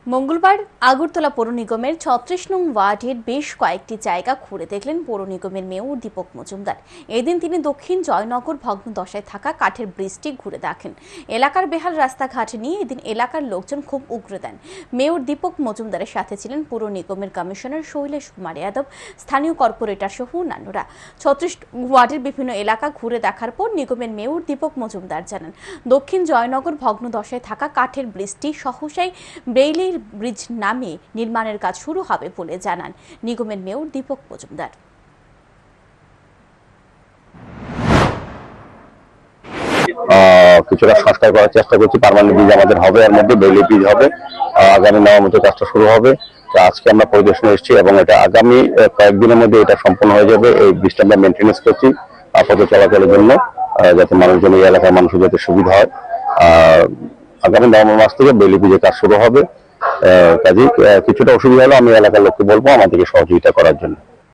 মঙ্গলবার আগরতলা পৌর নিগমের ৩৬ নং ওয়ার্ডের বেশ কয়েকটি জায়গা ঘুরে দেখলেন পৌর নিগমের মেয়র দীপক মজুমদার। এদিন তিনি দক্ষিণ জয়নগর ভগ্নদশায় থাকা কাঠের ব্রিজটি ঘুরে দেখেন। এলাকার বেহাল রাস্তাঘাট নিয়ে এদিন এলাকার লোকজন খুব উগরে দেন। মেয়র দীপক মজুমদারের সাথে ছিলেন পৌর নিগমের কমিশনার শৈলেশ কুমার যাদব, স্থানীয় কর্পোরেটর সহ অন্যান্যরা। ৩৬ ওয়ার্ডের বিভিন্ন এলাকা ঘুরে দেখার পর নিগমের মেয়র দীপক মজুমদার জানান, দক্ষিণ জয়নগর ভগ্নদশায় থাকা কাঠের ব্রিজটি সহসাই ব্রেইলি ব্রিজ নামে নির্মাণের কাজ শুরু হবে বলে জানান নিগমের মেয়র দীপক মজুমদার। কিছুটা সংস্কার করার চেষ্টা করছি। পার্মানেন্ট ব্রিজ আমাদের হবে, এর মধ্যে ব্রেইলি ব্রিজ হবে। আগামী নভেম্বরে কাজটা শুরু হবে। আজকে আমরা পরিদর্শনে এসেছি এবং এটা আগামী কয়েকদিনের মধ্যে এটা সম্পূর্ণ হয়ে যাবে। এই ব্রিজটা আমরা মেনটেন্যান্স করছি পথ চলাচলের জন্য, যাতে মানুষজন এই এলাকার মানুষের যাতে সুবিধা হয়। আগামী নভেম্বর মাস থেকে ব্রেইলি ব্রিজের কাজ শুরু হবে। কাজে কিছুটা অসুবিধা হলে আমি এলাকার লোককে বলবো আমাদেরকে সহযোগিতা করার জন্য।